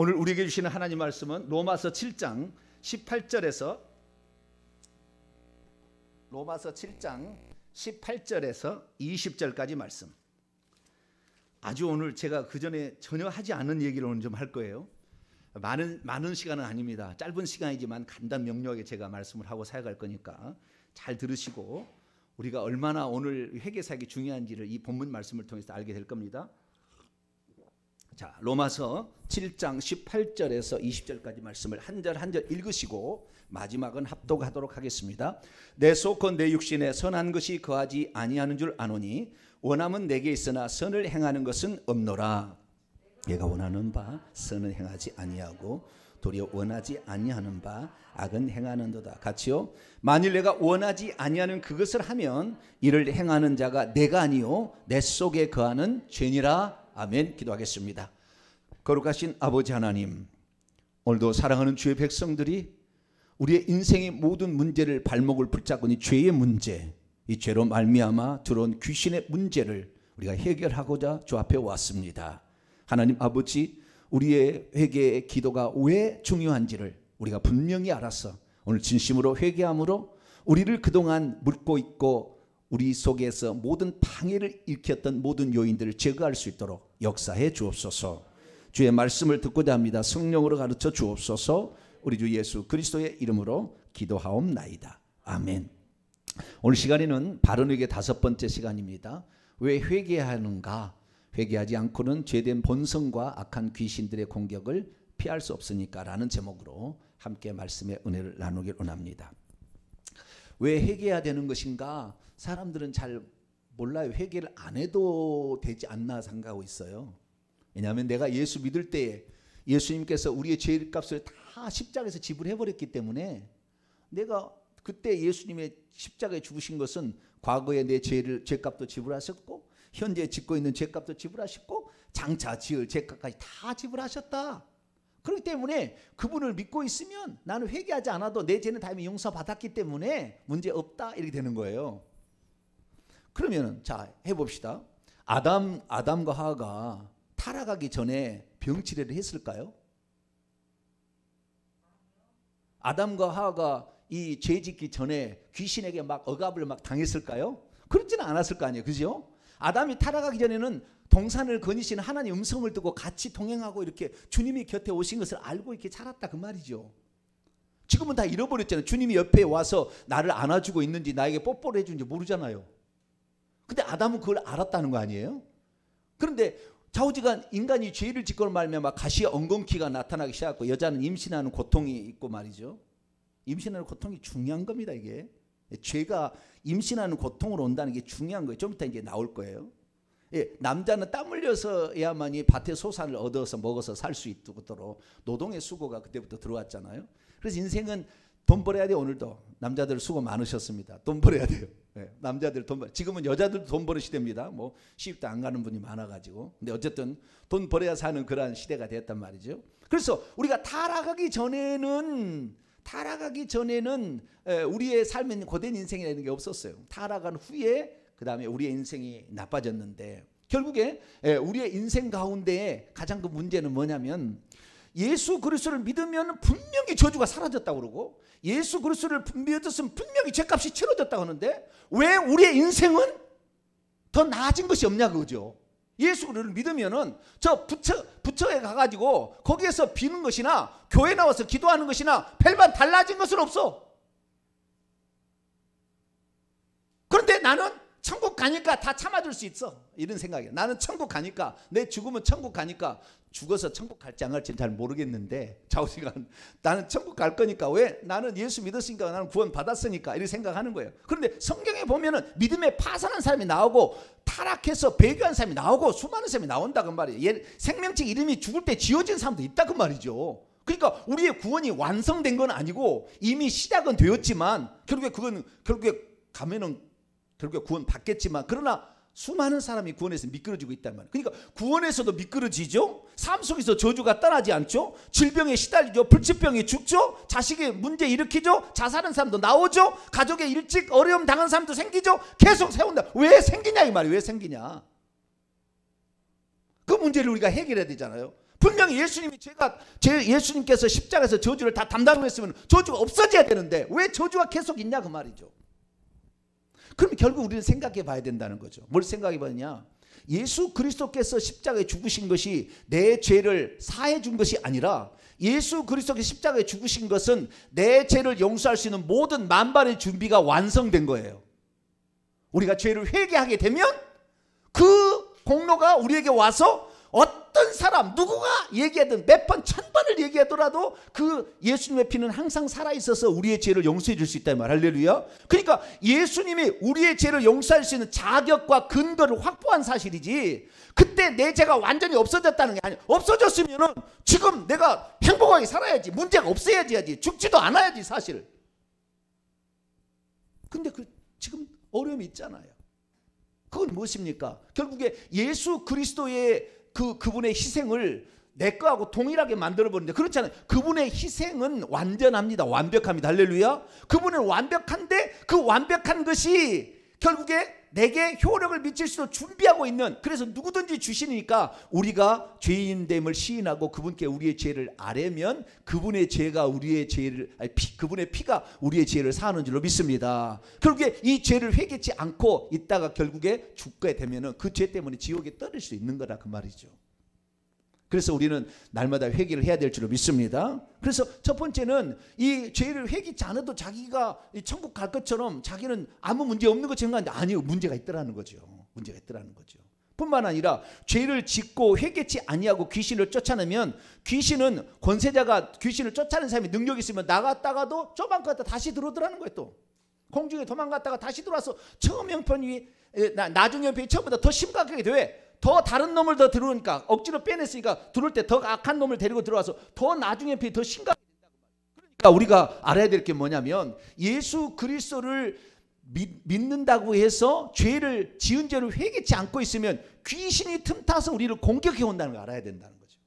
오늘 우리에게 주시는 하나님 말씀은 로마서 7장 18절에서 20절까지 말씀. 아주 오늘 제가 그전에 전혀 하지 않은 얘기를 오늘 좀 할 거예요. 많은 시간은 아닙니다. 짧은 시간이지만 간단 명료하게 제가 말씀을 하고 사역할 거니까 잘 들으시고 우리가 얼마나 오늘 회개사역이 중요한지를 이 본문 말씀을 통해서 알게 될 겁니다. 자, 로마서 7장 18절에서 20절까지 말씀을 한 절 한 절 읽으시고 마지막은 합독하도록 하겠습니다. 내 속건 내 육신에 선한 것이 거하지 아니하는 줄 아노니 원함은 내게 있으나 선을 행하는 것은 없노라. 내가 원하는 바 선을 행하지 아니하고 도리어 원하지 아니하는 바 악은 행하는도다. 같이요. 만일 내가 원하지 아니하는 그것을 하면 이를 행하는 자가 내가 아니요 내 속에 거하는 죄니라. 아멘. 기도하겠습니다. 거룩하신 아버지 하나님, 오늘도 사랑하는 주의 백성들이 우리의 인생의 모든 문제를 발목을 붙잡고 이 죄의 문제, 이 죄로 말미암아 들어온 귀신의 문제를 우리가 해결하고자 주 앞에 왔습니다. 하나님 아버지, 우리의 회개의 기도가 왜 중요한지를 우리가 분명히 알아서 오늘 진심으로 회개함으로 우리를 그동안 묻고 있고 우리 속에서 모든 방해를 일으켰던 모든 요인들을 제거할 수 있도록 역사해 주옵소서. 주의 말씀을 듣고자 합니다. 성령으로 가르쳐 주옵소서. 우리 주 예수 그리스도의 이름으로 기도하옵나이다. 아멘. 오늘 시간에는 바른 회개 5번째 시간입니다. 왜 회개하는가? 회개하지 않고는 죄된 본성과 악한 귀신들의 공격을 피할 수 없으니까 라는 제목으로 함께 말씀의 은혜를 나누길 원합니다. 왜 회개해야 되는 것인가? 사람들은 잘 몰라요. 회개를 안 해도 되지 않나 생각하고 있어요. 왜냐하면 내가 예수 믿을 때에 예수님께서 우리의 죄값을 다 십자가에서 지불해버렸기 때문에 내가 그때 예수님의 십자가에 죽으신 것은 과거에 내 죄값도 지불하셨고 현재 짓고 있는 죄값도 지불하셨고 장차 지을 죄값까지 다 지불하셨다. 그렇기 때문에 그분을 믿고 있으면 나는 회개하지 않아도 내 죄는 다 용서받았기 때문에 문제 없다 이렇게 되는 거예요. 그러면 자 해봅시다. 아담과 하와가 타락하기 전에 병치레를 했을까요? 아담과 하와가 이 죄짓기 전에 귀신에게 막 억압을 막 당했을까요? 그렇지는 않았을 거 아니에요. 그죠? 아담이 타락하기 전에는 동산을 거니시는 하나님 음성을 듣고 같이 동행하고 이렇게 주님이 곁에 오신 것을 알고 이렇게 살았다 그 말이죠. 지금은 다 잃어버렸잖아요. 주님이 옆에 와서 나를 안아주고 있는지 나에게 뽀뽀를 해주는지 모르잖아요. 근데 아담은 그걸 알았다는 거 아니에요? 그런데 좌우지간 인간이 죄를 짓고 말미암아 가시의 엉겅퀴가 나타나기 시작하고 여자는 임신하는 고통이 있고 말이죠. 임신하는 고통이 중요한 겁니다. 이게 죄가 임신하는 고통으로 온다는 게 중요한 거예요. 좀 이따 이제 나올 거예요. 예, 남자는 땀 흘려서야만이 밭의 소산을 얻어서 먹어서 살 수 있도록 노동의 수고가 그때부터 들어왔잖아요. 그래서 인생은 돈 벌어야 돼요. 오늘도 남자들 수고 많으셨습니다. 돈 벌어야 돼요. 네, 남자들 지금은 여자들도 돈 버는 시대입니다. 뭐 시집도 안 가는 분이 많아가지고. 근데 어쨌든 돈 벌어야 사는 그러한 시대가 됐단 말이죠. 그래서 우리가 타락하기 전에는 우리의 삶은 고된 인생이라는 게 없었어요. 타락한 후에 그 다음에 우리의 인생이 나빠졌는데 결국에 우리의 인생 가운데 가장 큰 문제는 뭐냐면 예수 그리스도를 믿으면 분명히 저주가 사라졌다고 그러고 예수 그리스도를 믿었으면 분명히 죄값이 치러졌다고 하는데 왜 우리의 인생은 더 나아진 것이 없냐 그거죠. 예수를 믿으면은 저 부처에 가가지고 거기에서 비는 것이나 교회 나와서 기도하는 것이나 별반 달라진 것은 없어. 그런데 나는 천국 가니까 다 참아줄 수 있어 이런 생각이야. 나는 천국 가니까 내 죽으면 천국 가니까 죽어서 천국 갈지 안 갈지는 잘 모르겠는데 좌우지간 나는 천국 갈 거니까 왜 나는 예수 믿었으니까 나는 구원 받았으니까 이렇게 생각하는 거예요. 그런데 성경에 보면은 믿음에 파산한 사람이 나오고 타락해서 배교한 사람이 나오고 수많은 사람이 나온다 그 말이에요. 생명책 이름이 죽을 때 지어진 사람도 있다 그 말이죠. 그러니까 우리의 구원이 완성된 건 아니고 이미 시작은 되었지만 결국에 가면은 결국에 구원 받겠지만 그러나 수많은 사람이 구원에서 미끄러지고 있단 말이에요. 그러니까 구원에서도 미끄러지죠. 삶 속에서 저주가 떠나지 않죠. 질병에 시달리죠. 불치병에 죽죠. 자식의 문제 일으키죠. 자살한 사람도 나오죠. 가족에 일찍 어려움 당한 사람도 생기죠. 계속 세운다. 왜 생기냐 이 말이에요. 왜 생기냐. 그 문제를 우리가 해결해야 되잖아요. 분명히 예수님께서 십자가에서 저주를 다 담당했으면 저주가 없어져야 되는데 왜 저주가 계속 있냐 그 말이죠. 그럼 결국 우리는 생각해 봐야 된다는 거죠. 뭘 생각해 봐야 예수 그리스도께서 십자가에 죽으신 것이 내 죄를 사해 준 것이 아니라 예수 그리스도께서 십자가에 죽으신 것은 내 죄를 용서할 수 있는 모든 만반의 준비가 완성된 거예요. 우리가 죄를 회개하게 되면 그 공로가 우리에게 와서 어떤 사람 누구가 얘기하든 몇 번, 1000번을 얘기하더라도 그 예수님의 피는 항상 살아있어서 우리의 죄를 용서해 줄 수 있다는 말. 할렐루야. 그러니까 예수님이 우리의 죄를 용서할 수 있는 자격과 근거를 확보한 사실이지, 그때 내 죄가 완전히 없어졌다는 게 아니야. 없어졌으면 지금 내가 행복하게 살아야지, 문제가 없어야지, 죽지도 않아야지 사실. 근데 지금 어려움이 있잖아요. 그건 무엇입니까? 결국에 예수 그리스도의 그분의 희생을 내 거하고 동일하게 만들어버리는데 그렇잖아요. 그분의 희생은 완전합니다. 완벽합니다. 할렐루야. 그분은 완벽한데 그 완벽한 것이 결국에 내게 효력을 미칠 수도 준비하고 있는, 그래서 누구든지 주시니까 우리가 죄인됨을 시인하고 그분께 우리의 죄를 아뢰면 그분의 죄가 우리의 죄를 그분의 피가 우리의 죄를 사하는 줄로 믿습니다. 결국에 이 죄를 회개치 않고 있다가 결국에 죽게 되면은 그 죄 때문에 지옥에 떨어질 수 있는 거라 그 말이죠. 그래서 우리는 날마다 회개를 해야 될 줄로 믿습니다. 그래서 첫 번째는 이 죄를 회개치 않아도 자기가 천국 갈 것처럼 자기는 아무 문제 없는 것처럼 생각하는데 아니요, 문제가 있더라는 거죠. 문제가 있더라는 거죠. 뿐만 아니라 죄를 짓고 회개치 아니하고 귀신을 쫓아내면, 귀신은 권세자가 귀신을 쫓아내는 사람이 능력이 있으면 나갔다가도 조만 갔다 다시 들어오더라는 거예요. 또 공중에 도망갔다가 다시 들어와서 처음 형편이 나중 형편이 처음보다 더 심각하게 돼. 더 다른 놈을 더 들어오니까 억지로 빼냈으니까 들어올 때 더 악한 놈을 데리고 들어와서 더 나중에 더 심각하게 된다고 말이에요. 그러니까 우리가 알아야 될 게 뭐냐면 예수 그리스도를 믿는다고 해서 죄를 지은 죄를 회개치 않고 있으면 귀신이 틈타서 우리를 공격해 온다는 걸 알아야 된다는 거죠.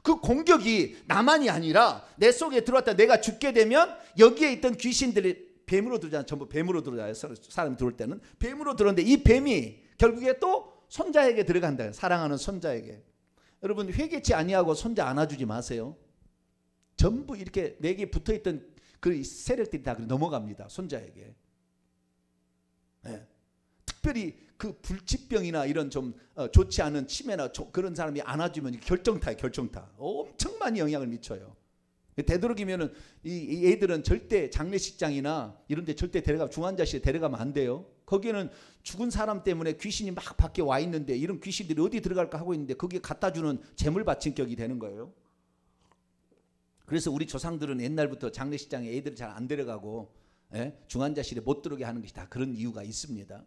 그 공격이 나만이 아니라 내 속에 들어왔다 내가 죽게 되면 여기에 있던 귀신들이 뱀으로 들어오잖아요. 전부 뱀으로 들어와요. 사람이 들어올 때는 뱀으로 들어오는데 이 뱀이 결국에 또 손자에게 들어간다. 사랑하는 손자에게. 여러분 회개치 아니하고 손자 안아주지 마세요. 전부 이렇게 내게 붙어있던 그 세력들이 다 넘어갑니다. 손자에게. 네. 특별히 그 불치병이나 이런 좀 좋지 않은 치매나 그런 사람이 안아주면 결정타예요. 결정타. 엄청 많이 영향을 미쳐요. 되도록이면은 이 애들은 절대 장례식장이나 이런 데 절대 중환자실에 데려가면 안 돼요. 거기에는 죽은 사람 때문에 귀신이 막 밖에 와 있는데 이런 귀신들이 어디 들어갈까 하고 있는데 거기에 갖다 주는 재물 바친격이 되는 거예요. 그래서 우리 조상들은 옛날부터 장례식장에 애들을 잘 안 데려가고 중환자실에 못 들어오게 하는 것이 다 그런 이유가 있습니다.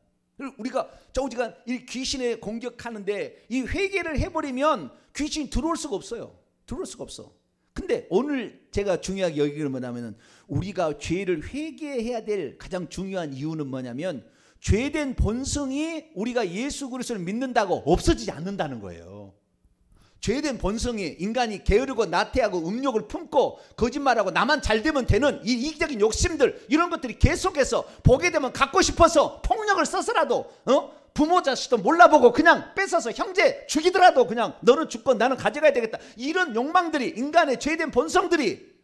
우리가 조금간 이 귀신에 공격하는데 이 회개를 해버리면 귀신이 들어올 수가 없어요. 들어올 수가 없어. 근데 오늘 제가 중요하게 여기는 뭐냐면 우리가 죄를 회개해야 될 가장 중요한 이유는 뭐냐면 죄된 본성이 우리가 예수 그리스도를 믿는다고 없어지지 않는다는 거예요. 죄된 본성이 인간이 게으르고 나태하고 음욕을 품고 거짓말하고 나만 잘 되면 되는 이 이기적인 욕심들 이런 것들이 계속해서 보게 되면 갖고 싶어서 폭력을 써서라도 부모 자식도 몰라보고 그냥 뺏어서 형제 죽이더라도 그냥 너는 죽고 나는 가져가야 되겠다. 이런 욕망들이 인간의 죄된 본성들이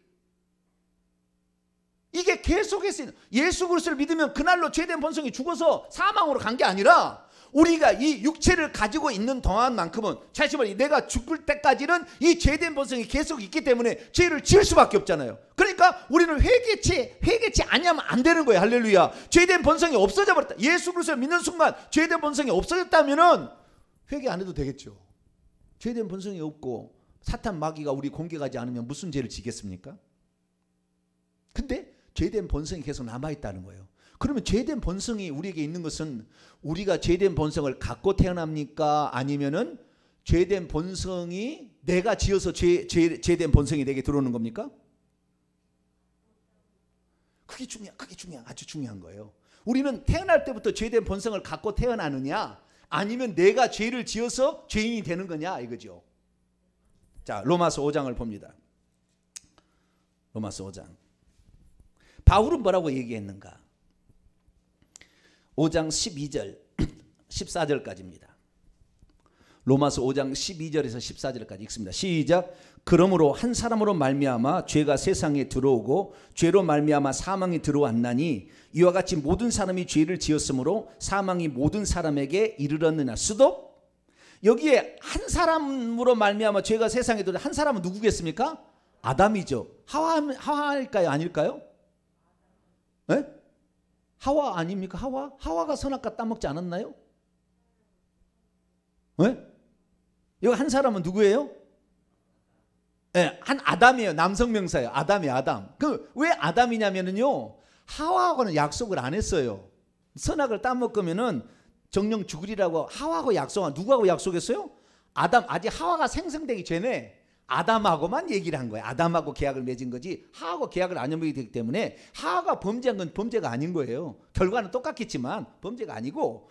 이게 계속해서 예수 그리스도를 믿으면 그날로 죄된 본성이 죽어서 사망으로 간 게 아니라 우리가 이 육체를 가지고 있는 동안만큼은 자신이 내가 죽을 때까지는 이 죄된 본성이 계속 있기 때문에 죄를 지을 수밖에 없잖아요. 그러니까 우리는 회개치 아니하면 안 되는 거예요. 할렐루야. 죄된 본성이 없어져 버렸다. 예수 그리스도를 믿는 순간 죄된 본성이 없어졌다면은 회개 안 해도 되겠죠. 죄된 본성이 없고 사탄 마귀가 우리 공격하지 않으면 무슨 죄를 지겠습니까? 근데 죄된 본성이 계속 남아있다는 거예요. 그러면 죄된 본성이 우리에게 있는 것은 우리가 죄된 본성을 갖고 태어납니까? 아니면은 죄된 본성이 내가 지어서 죄된 본성이 내게 들어오는 겁니까? 그게 아주 중요한 거예요. 우리는 태어날 때부터 죄된 본성을 갖고 태어나느냐 아니면 내가 죄를 지어서 죄인이 되는 거냐 이거죠. 자, 로마서 5장을 봅니다. 로마서 5장. 바울은 뭐라고 얘기했는가? 5장 12절 14절까지입니다. 로마서 5장 12절에서 14절까지 읽습니다. 시작. 그러므로 한 사람으로 말미암아 죄가 세상에 들어오고 죄로 말미암아 사망이 들어왔나니 이와 같이 모든 사람이 죄를 지었으므로 사망이 모든 사람에게 이르렀느냐. 수도 여기에 한 사람으로 말미암아 죄가 세상에 들어온 한 사람은 누구겠습니까? 아담이죠. 하와일까요? 아닐까요? 네? 하와 아닙니까? 하와가 선악과 따먹지 않았나요? 네? 여기 한 사람은 누구예요? 네, 한 아담이에요. 남성 명사예요. 아담이에요. 아담. 왜 아담이냐면요, 하와하고는 약속을 안 했어요. 선악을 따먹으면은 정령 죽으리라고 하와하고 약속한. 누구하고 약속했어요? 아담. 아직 하와가 생성되기 전에 아담하고만 얘기를 한 거예요. 아담하고 계약을 맺은 거지 하와하고 계약을 안 맺게 되기 때문에 하와가 범죄한 건 범죄가 아닌 거예요. 결과는 똑같겠지만 범죄가 아니고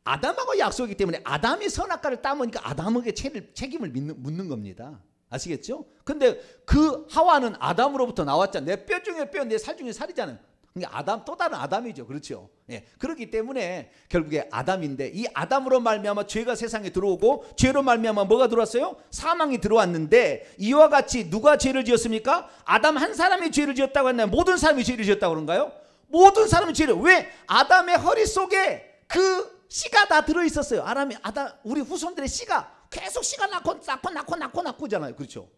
아담하고 약속이기 때문에 아담이 선악과를 따먹으니까 아담에게 책임을 묻는 겁니다. 아시겠죠? 근데 그 하와는 아담으로부터 나왔잖아요. 내 뼈 중에 뼈, 내 살 중에 살이잖아요. 그러니까 아담, 또 다른 아담이죠. 그렇죠? 예. 그렇기 때문에 결국에 아담인데, 이 아담으로 말미암아 죄가 세상에 들어오고 죄로 말미암아 뭐가 들어왔어요? 사망이 들어왔는데, 이와 같이 누가 죄를 지었습니까? 아담 한 사람이 죄를 지었다고 했나요? 모든 사람이 죄를 지었다고 그런가요? 모든 사람이 죄를. 왜? 아담의 허리 속에 그 씨가 다 들어있었어요. 아담, 우리 후손들의 씨가 계속 씨가 낳고잖아요. 그렇죠?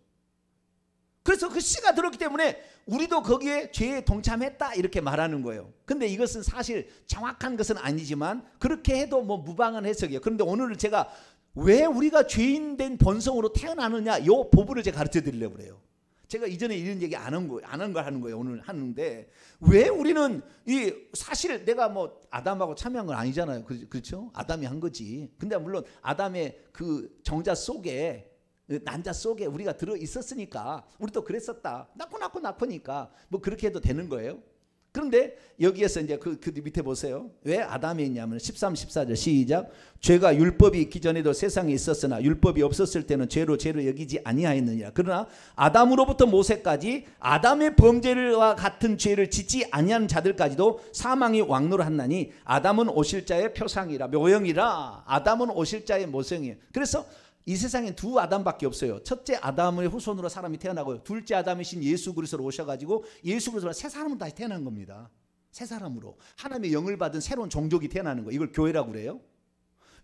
그래서 그 씨가 들었기 때문에 우리도 거기에 죄에 동참했다 이렇게 말하는 거예요. 근데 이것은 사실 정확한 것은 아니지만 그렇게 해도 뭐 무방한 해석이에요. 그런데 오늘 제가 왜 우리가 죄인된 본성으로 태어나느냐, 이 부분을 제가 가르쳐 드리려고 그래요. 제가 이전에 이런 얘기 안 한 거 하는 거예요. 오늘 하는데 왜 우리는 이 사실 내가 뭐 아담하고 참여한 건 아니잖아요. 그렇죠? 아담이 한 거지. 근데 물론 아담의 그 정자 속에, 난자 속에 우리가 들어 있었으니까 우리도 그랬었다. 낳고니까 뭐 그렇게 해도 되는 거예요. 그런데 여기에서 이제 그 밑에 보세요. 왜 아담이 있냐면 13, 14절 시작. 죄가 율법이 있기 전에도 세상에 있었으나 율법이 없었을 때는 죄로 여기지 아니하였느니라. 그러나 아담으로부터 모세까지 아담의 범죄와 같은 죄를 짓지 아니한 자들까지도 사망이 왕노하나니 아담은 오실 자의 표상이라, 묘형이라. 아담은 오실 자의 모성이에요. 그래서 이 세상에 두 아담밖에 없어요. 첫째 아담의 후손으로 사람이 태어나고요. 둘째 아담이신 예수 그리스도로 오셔가지고 예수 그리스도로 새 사람으로 다시 태어난 겁니다. 새 사람으로 하나님의 영을 받은 새로운 종족이 태어나는 거예요. 이걸 교회라고 그래요.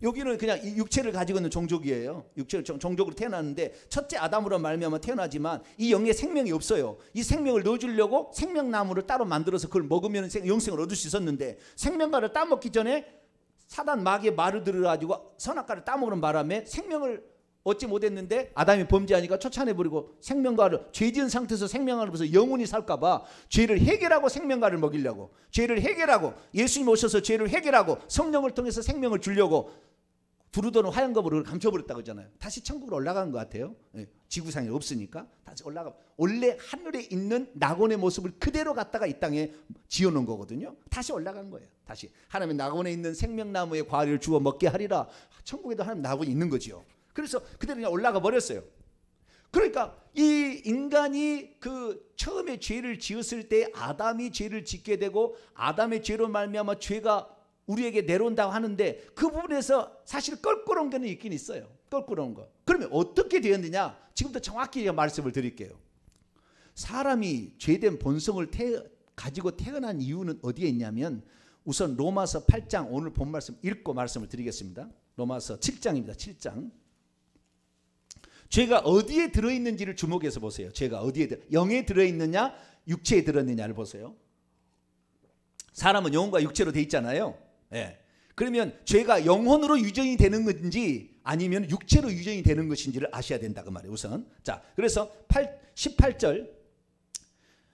여기는 그냥 육체를 가지고 있는 종족이에요. 육체를 종족으로 태어났는데 첫째 아담으로 말미암아 태어나지만 이 영에 생명이 없어요. 이 생명을 넣어주려고 생명나무를 따로 만들어서 그걸 먹으면 영생을 얻을 수 있었는데, 생명과를 따먹기 전에 사단 마귀의 말을 들어가지고 선악과를 따먹는 바람에 생명을 얻지 못했는데 아담이 범죄하니까 쫓아내버리고 생명과를, 죄 지은 상태에서 생명과를 벌써 영원히 살까봐 죄를 해결하고 생명과를 먹이려고, 죄를 해결하고 예수님 오셔서 죄를 해결하고 성령을 통해서 생명을 주려고 두루도는 화양검으로 감춰버렸다고 하잖아요. 다시 천국으로 올라간 것 같아요. 지구상에 없으니까 다시 올라가. 원래 하늘에 있는 낙원의 모습을 그대로 갖다가 이 땅에 지어놓은 거거든요. 다시 올라간 거예요. 다시 하나님의 낙원에 있는 생명나무의 과일을 주워 먹게 하리라. 천국에도 하나님 낙원이 있는 거지요. 그래서 그대로 그냥 올라가 버렸어요. 그러니까 이 인간이 그 처음에 죄를 지었을 때 아담이 죄를 짓게 되고 아담의 죄로 말미암아 죄가 우리에게 내려온다고 하는데 그 부분에서 사실 껄끄러운 게 있긴 있어요. 껄끄러운 거. 그러면 어떻게 되었느냐? 지금부터 정확히 말씀을 드릴게요. 사람이 죄된 본성을 가지고 태어난 이유는 어디에 있냐면, 우선 로마서 8장 오늘 본 말씀 읽고 말씀을 드리겠습니다. 로마서 7장입니다. 7장. 죄가 어디에 들어있는지를 주목해서 보세요. 죄가 어디에 영에 들어있느냐 육체에 들어있느냐를 보세요. 사람은 영혼과 육체로 돼 있잖아요. 예. 그러면 죄가 영혼으로 유전이 되는 건지 아니면 육체로 유전이 되는 것인지를 아셔야 된다 그 말이에요. 우선 자, 그래서 18절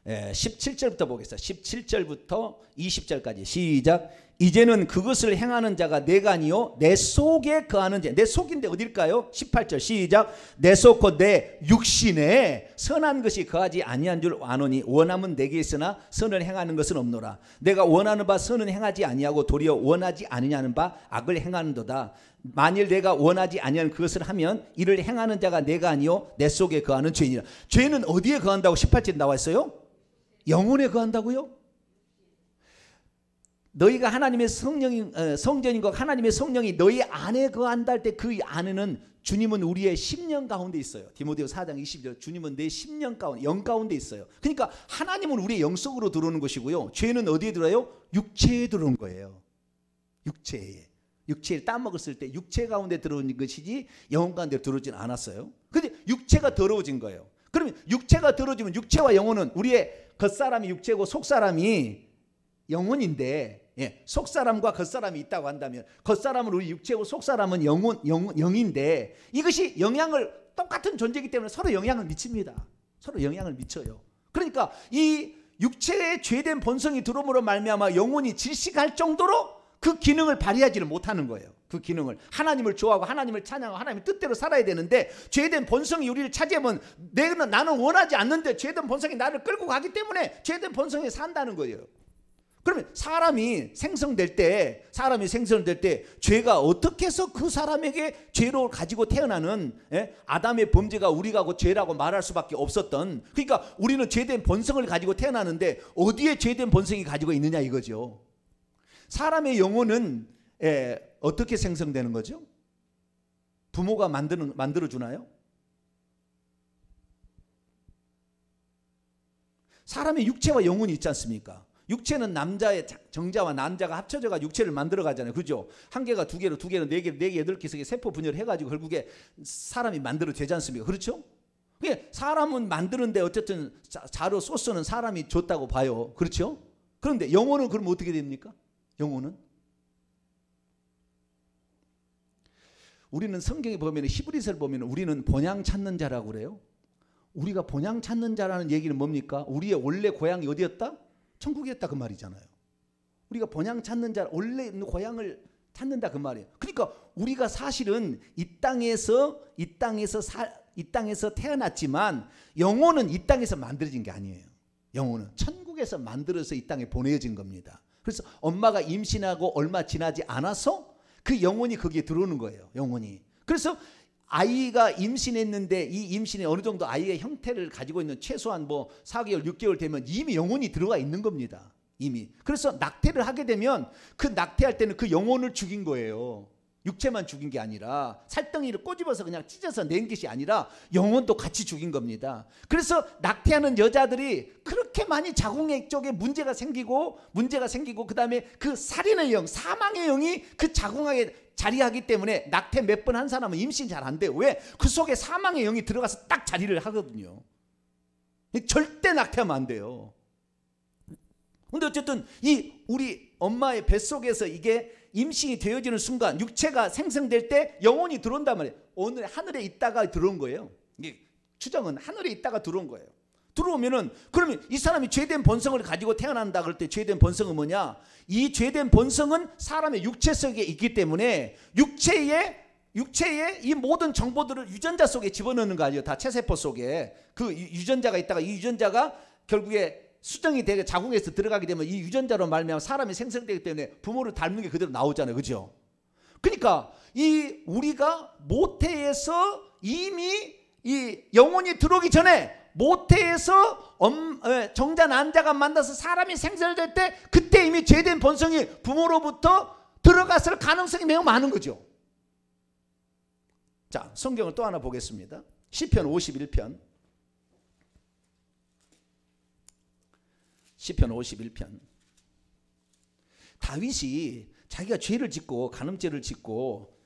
17절부터 보겠습니다. 17절부터 20절까지 시작. 이제는 그것을 행하는 자가 내가 아니요 내 속에 거하는 자. 내 속인데 어딜까요? 18절 시작. 내 속 곧 내 육신에 선한 것이 거하지 아니한 줄 아노니 원함은 내게 있으나 선을 행하는 것은 없노라. 내가 원하는 바 선은 행하지 아니하고 도리어 원하지 아니하는 바 악을 행하는도다. 만일 내가 원하지 아니한 그것을 하면 이를 행하는 자가 내가 아니요 내 속에 거하는 죄이니라. 죄는 어디에 거한다고 18절에 나와 있어요? 영혼에 거한다고요? 너희가 하나님의 성전인 것 하나님의 성령이 너희 안에 거한다 할 때 그 안에는 주님은 우리의 심령 가운데 있어요. 디모데후 4장 20절 주님은 내 심령 가운데 영 가운데 있어요. 그러니까 하나님은 우리의 영 속으로 들어오는 것이고요. 죄는 어디에 들어요? 육체에 들어온 거예요. 육체를 따먹었을 때 육체 가운데 들어오는 것이지 영혼 가운데 들어오진 않았어요. 근데 육체가 더러워진 거예요. 그러면 육체가 더러워지면 육체와 영혼은 우리의 겉사람이 육체고 속사람이 영혼인데, 속사람과 겉사람이 있다고 한다면 겉사람은 우리 육체고 속사람은 영인데 이것이 영향을 똑같은 존재이기 때문에 서로 영향을 미칩니다. 서로 영향을 미쳐요. 그러니까 이 육체의 죄된 본성이 들어옴으로 말미암아 영혼이 질식할 정도로 그 기능을 발휘하지를 못하는 거예요. 그 기능을 하나님을 좋아하고 하나님을 찬양하고 하나님의 뜻대로 살아야 되는데 죄된 본성이 우리를 차지하면 나는 원하지 않는데 죄된 본성이 나를 끌고 가기 때문에 죄된 본성에 산다는 거예요. 그러면 사람이 생성될 때 죄가 어떻게 해서 그 사람에게 죄로 가지고 태어나는 아담의 범죄가 우리가 죄라고 말할 수밖에 없었던, 그러니까 우리는 죄된 본성을 가지고 태어나는데 어디에 죄된 본성이 가지고 있느냐 이거죠. 사람의 영혼은 어떻게 생성되는 거죠? 부모가 만들어주나요? 사람의 육체와 영혼이 있지 않습니까? 육체는 남자의 정자와 난자가 합쳐져가 육체를 만들어 가잖아요. 그죠? 한 개가 두 개로, 두 개로 네 개로, 네 개, 여덟 개씩 세포 분열을 해가지고 결국에 사람이 만들어 되지 않습니까? 그렇죠? 사람은 만드는데 어쨌든 자료 소스는 사람이 줬다고 봐요. 그렇죠? 그런데 영혼은 그럼 어떻게 됩니까? 영혼은? 우리는 성경에 보면 히브리서를 보면 우리는 본향 찾는 자라고 그래요. 우리가 본향 찾는 자라는 얘기는 뭡니까? 우리의 원래 고향이 어디였다? 천국이었다 그 말이잖아요. 우리가 본향 찾는 자, 원래 있는 고향을 찾는다 그 말이에요. 그러니까 우리가 사실은 이 땅에서 태어났지만 영혼은 이 땅에서 만들어진 게 아니에요. 영혼은 천국에서 만들어서 이 땅에 보내진 겁니다. 그래서 엄마가 임신하고 얼마 지나지 않아서 그 영혼이 거기에 들어오는 거예요. 영혼이. 그래서 아이가 임신했는데 이 임신에 어느 정도 아이의 형태를 가지고 있는 최소한 4개월, 6개월 되면 이미 영혼이 들어가 있는 겁니다. 이미. 그래서 낙태를 하게 되면 그 낙태할 때는 그 영혼을 죽인 거예요. 육체만 죽인 게 아니라 살덩이를 꼬집어서 그냥 찢어서 낸 것이 아니라 영혼도 같이 죽인 겁니다. 그래서 낙태하는 여자들이 그렇게 많이 자궁의 쪽에 문제가 생기고 그 다음에 그 살인의 영, 사망의 영이 그 자궁에 자리하기 때문에 낙태 몇 번 한 사람은 임신 잘 안 돼요. 왜? 그 속에 사망의 영이 들어가서 딱 자리를 하거든요. 절대 낙태하면 안 돼요. 근데 어쨌든 이 우리 엄마의 뱃속에서 이게 임신이 되어지는 순간 육체가 생성될 때 영혼이 들어온단 말이에요. 오늘 하늘에 있다가 들어온 거예요. 이게 추정은 하늘에 있다가 들어온 거예요. 들어오면은 그러면 이 사람이 죄된 본성을 가지고 태어난다 그럴 때 죄된 본성은 뭐냐? 이 죄된 본성은 사람의 육체 속에 있기 때문에 육체의 이 모든 정보들을 유전자 속에 집어넣는 거 아니에요. 다 체세포 속에 그 유전자가 있다가 이 유전자가 결국에 수정이 되게 자궁에서 들어가게 되면 이 유전자로 말미암아 사람이 생성되기 때문에 부모를 닮는 게 그대로 나오잖아요. 그죠? 그러니까 이 우리가 모태에서 이미 이 영혼이 들어오기 전에 모태에서 정자 난자가 만나서 사람이 생성될 때 그때 이미 죄된 본성이 부모로부터 들어갔을 가능성이 매우 많은 거죠. 자, 성경을 또 하나 보겠습니다. 시편 51편. 시편 51편. 다윗이 자기가 죄를 짓고 간음죄를 짓고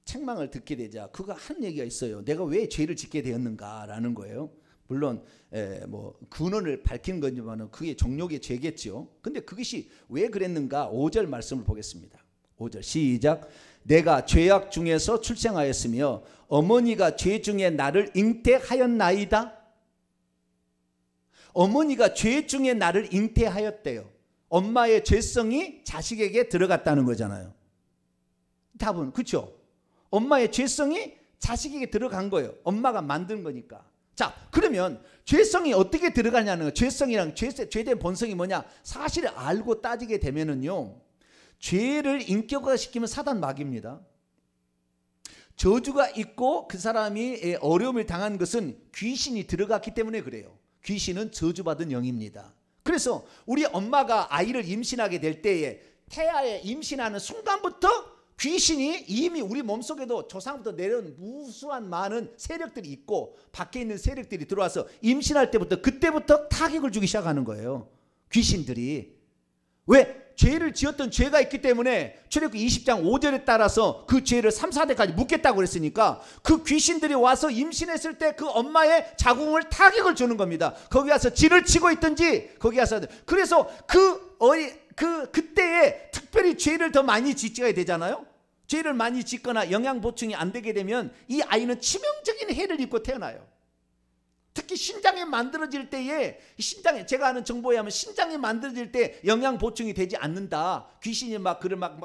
책망을 듣게 되자 그가 한 얘기가 있어요. 내가 왜 죄를 짓게 되었는가라는 거예요. 물론 근원을 밝힌 거지만 그게 정욕의 죄겠죠. 근데 그것이 왜 그랬는가? 5절 말씀을 보겠습니다. 5절 시작. 내가 죄악 중에서 출생하였으며 어머니가 죄 중에 나를 잉태하였나이다. 어머니가 죄 중에 나를 잉태하였대요. 엄마의 죄성이 자식에게 들어갔다는 거잖아요. 답은 그렇죠. 엄마의 죄성이 자식에게 들어간 거예요. 엄마가 만든 거니까. 자, 그러면 죄성이 어떻게 들어가냐는 거예요. 죄성이랑 죄된 본성이 뭐냐? 사실을 알고 따지게 되면은요, 죄를 인격화시키면 사단 마귀입니다. 저주가 있고 그 사람이 어려움을 당한 것은 귀신이 들어갔기 때문에 그래요. 귀신은 저주받은 영입니다. 그래서 우리 엄마가 아이를 임신하게 될 때에 태아에 임신하는 순간부터 귀신이 이미 우리 몸속에도 조상부터 내려온 무수한 많은 세력들이 있고 밖에 있는 세력들이 들어와서 임신할 때부터 그때부터 타격을 주기 시작하는 거예요. 귀신들이. 왜? 죄를 지었던 죄가 있기 때문에 출애굽기 20장 5절에 따라서 그 죄를 3, 4대까지 묻겠다고 그랬으니까 그 귀신들이 와서 임신했을 때 그 엄마의 자궁을 타격을 주는 겁니다. 거기 가서 진을 치고 있든지 거기 가서. 그래서 그때에 특별히 죄를 더 많이 짓게 되잖아요. 죄를 많이 짓거나 영양 보충이 안 되게 되면 이 아이는 치명적인 해를 입고 태어나요. 특히 신장이 만들어질 때에 제가 아는 정보에 하면 신장이 만들어질 때 영양 보충이 되지 않는다. 귀신이 막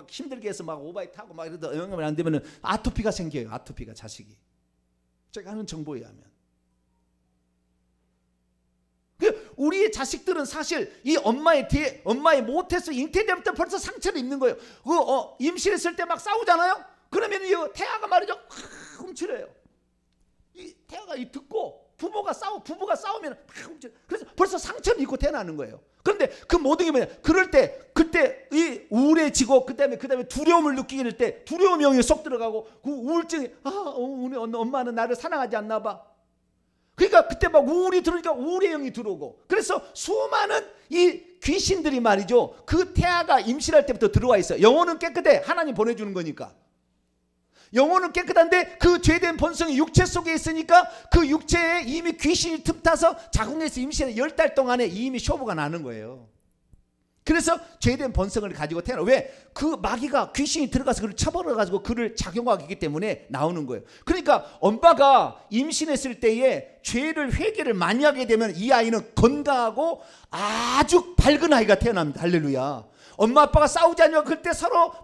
힘들게 해서 막 오바이 타고 막 이러다 영양이 안 되면 아토피가 생겨요. 아토피가 자식이. 제가 아는 정보에 하면. 우리의 자식들은 사실 이 엄마의 모태에서 잉태 때부터 벌써 상처를 입는 거예요. 임신했을 때 막 싸우잖아요. 그러면 이 태아가 말이죠. 훔치래요. 이 태아가 듣고 부부가 싸우면 그래서 벌써 상처를 입고 태어나는 거예요. 그런데 그 모든 게 뭐냐? 그때 이 우울해지고 그다음에 두려움을 느끼게 될 때 두려움 영역에 쏙 들어가고 그 우울증이 우리 엄마는 나를 사랑하지 않나 봐. 그러니까 그때 막 우울이 들으니까 우울의 영이 들어오고 그래서 수많은 이 귀신들이 말이죠. 그 태아가 임신할 때부터 들어와 있어요. 영혼은 깨끗해. 하나님 보내주는 거니까. 영혼은 깨끗한데 그 죄된 본성이 육체 속에 있으니까 그 육체에 이미 귀신이 틈타서 자궁에서 임신한 10달 동안에 이미 쇼부가 나는 거예요. 그래서 죄된 본성을 가지고 태어나. 왜? 그 마귀가 귀신이 들어가서 그를 쳐버려가지고 그를 작용하기 때문에 나오는 거예요. 그러니까 엄마가 임신했을 때에 죄를 회개를 많이 하게 되면 이 아이는 건강하고 아주 밝은 아이가 태어납니다. 할렐루야. 엄마 아빠가 싸우지 않으면 그때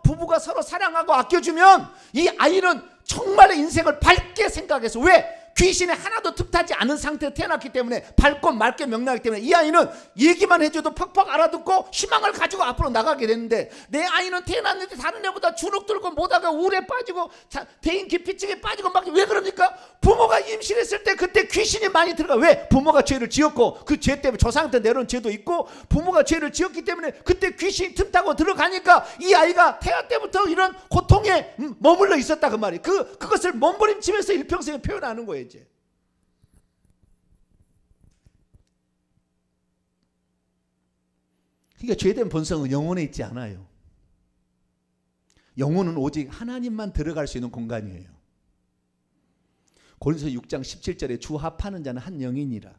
부부가 서로 사랑하고 아껴주면 이 아이는 정말 인생을 밝게 생각해서 왜? 귀신에 하나도 틈타지 않은 상태로 태어났기 때문에 밝고 맑게 명랑하기 때문에 이 아이는 얘기만 해줘도 팍팍 알아듣고 희망을 가지고 앞으로 나가게 되는데 내 아이는 태어났는데 다른 애보다 주눅 들고 못하가 우울에 빠지고 대인 기피증에 빠지고 막 왜 그럽니까? 부모가 임신했을 때 그때 귀신이 많이 들어가. 왜? 부모가 죄를 지었고 그 죄 때문에 조상 때 내려온 죄도 있고 부모가 죄를 지었기 때문에 그때 귀신이 틈타고 들어가니까 이 아이가 태아 때부터 이런 고통에 머물러 있었다 그 말이에요. 그것을 몸부림치면서 일평생에 표현하는 거예요. 이제. 그러니까 죄된 본성은 영혼에 있지 않아요. 영혼은 오직 하나님만 들어갈 수 있는 공간이에요. 고린도서 6장 17절에 주 합하는 자는 한 영이니라.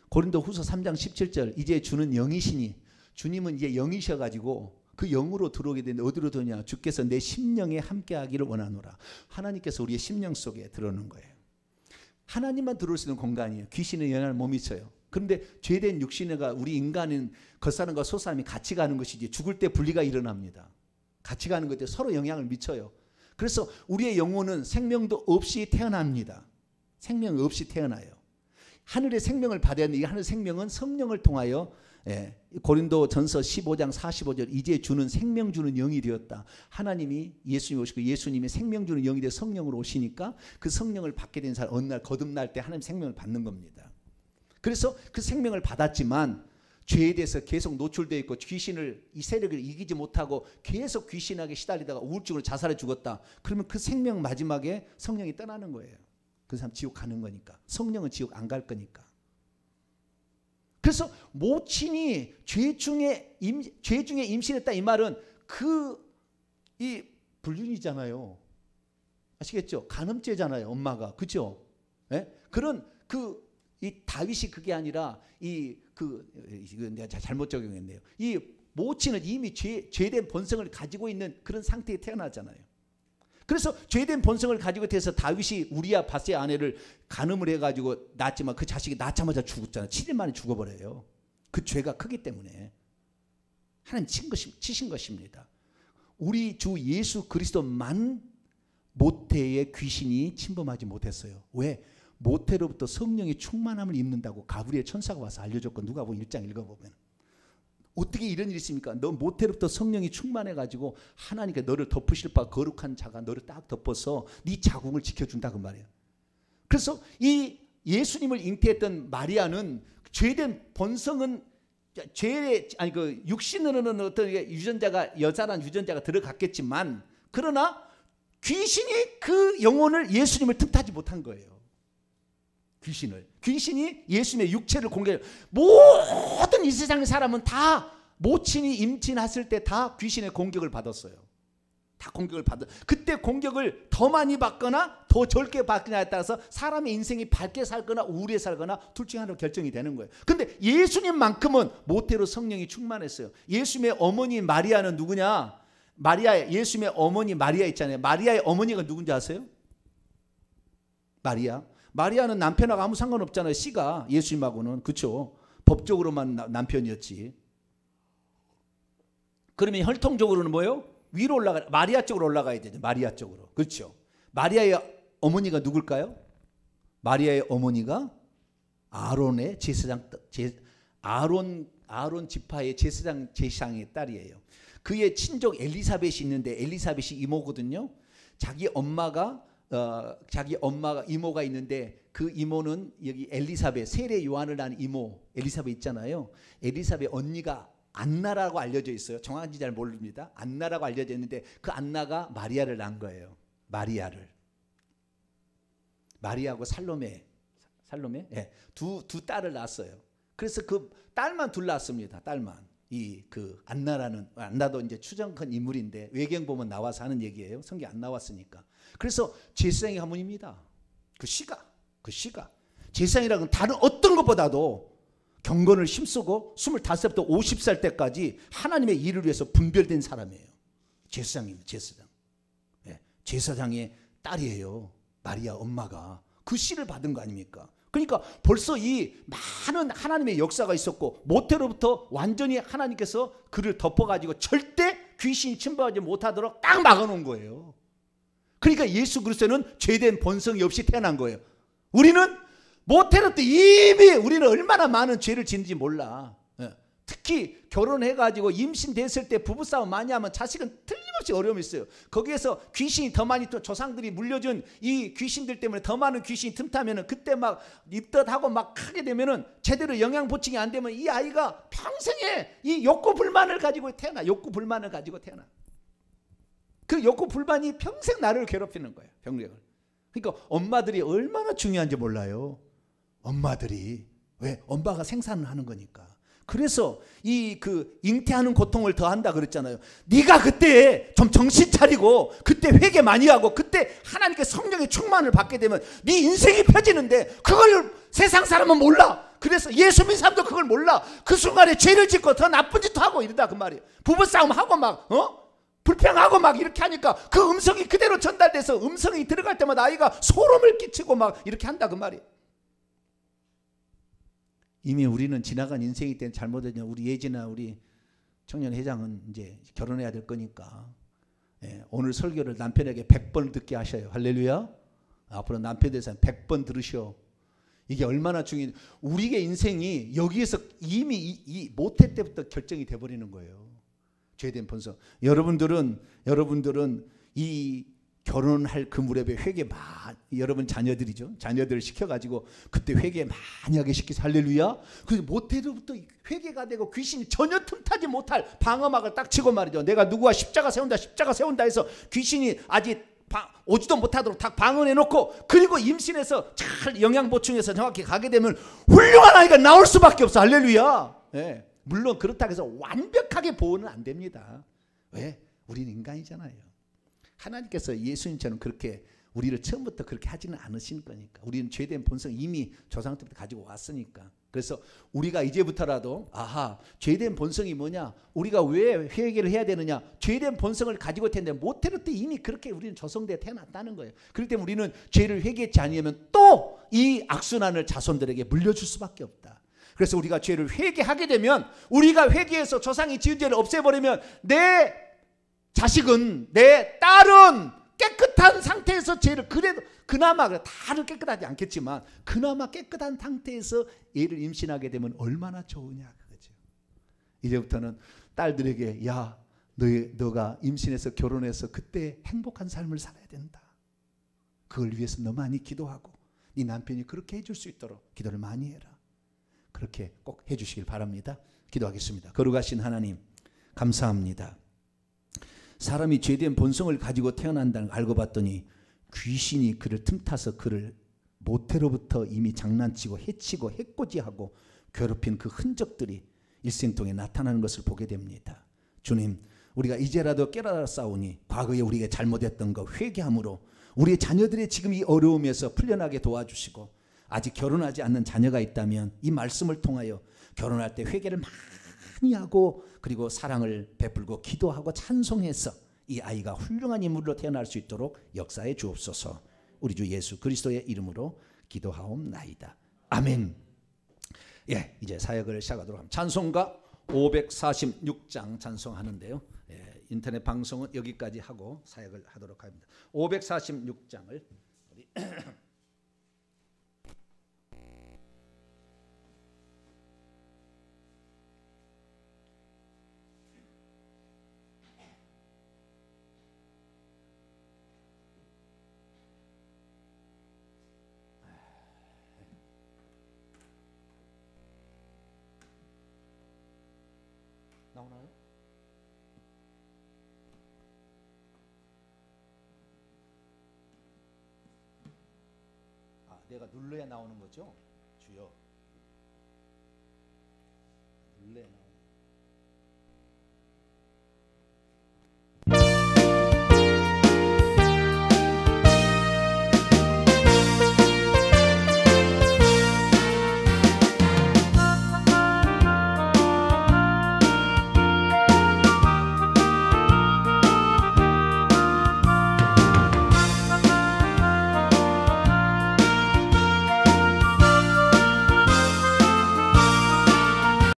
고린도후서 3장 17절 이제 주는 영이시니 주님은 이제 영이셔가지고 그 영으로 들어오게 되는데 어디로 들어오냐? 주께서 내 심령에 함께하기를 원하노라. 하나님께서 우리의 심령 속에 들어오는 거예요. 하나님만 들어올 수 있는 공간이에요. 귀신의 영향을 못 미쳐요. 그런데 죄된 육신과 우리 인간은 겉사람과 속사람이 같이 가는 것이지 죽을 때 분리가 일어납니다. 같이 가는 것에 서로 영향을 미쳐요. 그래서 우리의 영혼은 생명도 없이 태어납니다. 생명 없이 태어나요. 하늘의 생명을 받아야 하는데 이 하늘 생명은 성령을 통하여 고린도전서 15장 45절 이제 주는 생명 주는 영이 되었다. 하나님이 예수님 오시고 예수님이 생명 주는 영이 되어 성령으로 오시니까 그 성령을 받게 된 사람 어느 날 거듭날 때 하나님 생명을 받는 겁니다. 그래서 그 생명을 받았지만 죄에 대해서 계속 노출되어 있고 이 세력을 이기지 못하고 계속 귀신에게 시달리다가 우울증으로 자살해 죽었다. 그러면 그 생명 마지막에 성령이 떠나는 거예요. 그 사람 지옥 가는 거니까. 성령은 지옥 안 갈 거니까. 그래서 모친이 죄 중에 임신했다 이 말은 이 불륜이잖아요. 아시겠죠? 간음죄잖아요. 엄마가. 그죠? 예? 그런 이 다윗이 그게 아니라 이거 내가 잘못 적용했네요. 이 모친은 이미 죄된 본성을 가지고 있는 그런 상태에 태어나잖아요. 그래서 죄된 본성을 가지고 태어서 다윗이 우리아 바세의 아내를 간음을 해가지고 낳았지만 그 자식이 낳자마자 죽었잖아요. 7일 만에 죽어버려요. 그 죄가 크기 때문에 하나님 치신 것입니다. 우리 주 예수 그리스도만 모태의 귀신이 침범하지 못했어요. 왜? 모태로부터 성령의 충만함을 입는다고 가브리엘 천사가 와서 알려줬고 누가복음 1장 읽어보면 어떻게 이런 일이 있습니까? 너 모태로부터 성령이 충만해가지고 하나님께 너를 덮으실 바 거룩한 자가 너를 딱 덮어서 네 자궁을 지켜준다 그 말이에요. 그래서 이 예수님을 잉태했던 마리아는 죄된 본성은 죄 아니 그 육신으로는 어떤 유전자가 여자란 유전자가 들어갔겠지만 그러나 귀신이 그 영혼을 예수님을 틈타지 못한 거예요. 귀신이 예수님의 육체를 공격해. 모든 이 세상의 사람은 다 모친이 임신했을 때 다 귀신의 공격을 받았어요. 다 공격을 받아. 그때 공격을 더 많이 받거나 더 적게 받느냐에 따라서 사람의 인생이 밝게 살거나 우울해 살거나 둘 중에 하나로 결정이 되는 거예요. 근데 예수님만큼은 모태로 성령이 충만했어요. 예수님의 어머니 마리아는 누구냐? 예수님의 어머니 마리아 있잖아요. 마리아의 어머니가 누군지 아세요? 마리아는 남편하고 아무 상관없잖아요. 씨가 예수님하고는. 그렇죠? 법적으로만 남편이었지. 그러면 혈통적으로는 뭐예요? 위로 마리아 쪽으로 올라가야 되죠. 마리아 쪽으로. 그렇죠? 마리아의 어머니가 누굴까요? 마리아의 어머니가 아론의 제사장 아론 지파의 제사장의 딸이에요. 그의 친족 엘리사벳이 있는데 엘리사벳이 이모거든요. 자기 엄마가 이모가 있는데 그 이모는 여기 엘리사벳 세례 요한을 낳은 이모 엘리사벳 있잖아요. 엘리사벳 언니가 안나라고 알려져 있어요. 정확한지 잘 모릅니다. 안나라고 알려져 있는데 그 안나가 마리아를 낳은 거예요. 마리아하고 살로메 예, 두 딸을 낳았어요. 그래서 그 딸만 둘 낳았습니다. 딸만. 그 안나도 이제 추정한 인물인데 외경 보면 나와서 하는 얘기예요. 성경 안 나왔으니까. 그래서 제사장의 가문입니다. 그 씨가 제사장이라는 다른 어떤 것보다도 경건을 힘쓰고 25살부터 50살 때까지 하나님의 일을 위해서 분별된 사람이에요. 제사장입니다. 예, 제사장의 딸이에요. 마리아 엄마가. 그 씨를 받은 거 아닙니까? 그러니까 벌써 이 많은 하나님의 역사가 있었고 모태로부터 완전히 하나님께서 그를 덮어가지고 절대 귀신이 침범하지 못하도록 딱 막아놓은 거예요. 그러니까 예수 그리스도는 죄된 본성이 없이 태어난 거예요. 우리는 모태로부터 이미 우리는 얼마나 많은 죄를 짓는지 몰라. 특히 결혼해가지고 임신됐을 때 부부싸움 많이 하면 자식은 틀림없이 어려움이 있어요. 거기에서 귀신이 더 많이 또 조상들이 물려준 이 귀신들 때문에 더 많은 귀신이 틈타면은 그때 막 입덧하고 막 하게 되면은 제대로 영양 보충이 안 되면 이 아이가 평생에 이 욕구 불만을 가지고 태어나. 그 욕구 불만이 평생 나를 괴롭히는 거예요. 병력을. 그러니까 엄마들이 얼마나 중요한지 몰라요. 엄마들이 왜? 엄마가 생산을 하는 거니까. 그래서 그 잉태하는 고통을 더 한다 그랬잖아요. 네가 그때 좀 정신 차리고 그때 회개 많이 하고 그때 하나님께 성령의 충만을 받게 되면 네 인생이 펴지는데 그걸 세상 사람은 몰라. 그래서 예수 믿는 사람도 그걸 몰라. 그 순간에 죄를 짓고 더 나쁜 짓도 하고 이러다 그 말이에요. 부부싸움 하고 막 불평하고 막 이렇게 하니까 그 음성이 그대로 전달돼서 음성이 들어갈 때마다 아이가 소름을 끼치고 막 이렇게 한다 그 말이에요. 이미 우리는 지나간 인생이기 때문에 잘못했냐. 우리 예지나 우리 청년 회장은 이제 결혼해야 될 거니까 오늘 설교를 남편에게 100번 듣게 하셔요. 할렐루야. 앞으로 남편에 대해서 100번 들으셔. 이게 얼마나 중요해. 우리의 인생이 여기에서 이미 이 모태 때부터 결정이 돼버리는 거예요. 죄된 본성. 여러분들은 이 결혼할 그 무렵에 회개 여러분 자녀들이죠. 자녀들을 시켜가지고 그때 회개 많이 하게 시키서 할렐루야. 그래서 모태로부터 회개가 되고 귀신이 전혀 틈타지 못할 방어막을 딱 치고 말이죠. 내가 누구와 십자가 세운다 해서 귀신이 아직 오지도 못하도록 딱 방어해놓고 그리고 임신해서 잘 영양 보충해서 정확히 가게 되면 훌륭한 아이가 나올 수밖에 없어. 할렐루야. 네. 물론 그렇다고 해서 완벽하게 보호는 안 됩니다. 왜? 우리는 인간이잖아요. 하나님께서 예수님처럼 그렇게 우리를 처음부터 그렇게 하지는 않으신 거니까. 우리는 죄된 본성 이미 조상 때부터 가지고 왔으니까. 그래서 우리가 이제부터라도 죄된 본성이 뭐냐? 우리가 왜 회개를 해야 되느냐? 죄된 본성을 가지고 있는데 모태로부터 이미 그렇게 우리는 조성되어 태어났다는 거예요. 그렇기 때문에 우리는 죄를 회개하지 않으면 또 이 악순환을 자손들에게 물려줄 수밖에 없다. 그래서 우리가 죄를 회개하게 되면 우리가 회개해서 조상이 지은 죄를 없애버리면 내 자식은 내 딸은 깨끗한 상태에서 죄를 그래도 그나마 다들 깨끗하지 않겠지만 그나마 깨끗한 상태에서 애를 임신하게 되면 얼마나 좋으냐 그거죠. 이제부터는 딸들에게 야 너가 임신해서 결혼해서 그때 행복한 삶을 살아야 된다. 그걸 위해서 너 많이 기도하고 네 남편이 그렇게 해줄 수 있도록 기도를 많이 해라. 그렇게 꼭 해주시길 바랍니다. 기도하겠습니다. 거룩하신 하나님, 감사합니다. 사람이 죄된 본성을 가지고 태어난다는 걸 알고 봤더니 귀신이 그를 틈타서 그를 모태로부터 이미 장난치고 해치고 해코지하고 괴롭힌 그 흔적들이 일생통에 나타나는 것을 보게 됩니다. 주님, 우리가 이제라도 깨달았사오니 과거에 우리가 잘못했던 거 회개함으로 우리의 자녀들의 지금 이 어려움에서 풀려나게 도와주시고, 아직 결혼하지 않는 자녀가 있다면 이 말씀을 통하여 결혼할 때 회개를 많이 하고 그리고 사랑을 베풀고 기도하고 찬송해서 이 아이가 훌륭한 인물로 태어날 수 있도록 역사해 주옵소서. 우리 주 예수 그리스도의 이름으로 기도하옵나이다. 아멘. 예, 이제 사역을 시작하도록 합니다. 찬송가 546장 찬송하는데요. 예, 인터넷 방송은 여기까지 하고 사역을 하도록 합니다. 546장을 우리 나오나요? 아, 내가 눌러야 나오는 거죠? 주여. 눌러야 나오는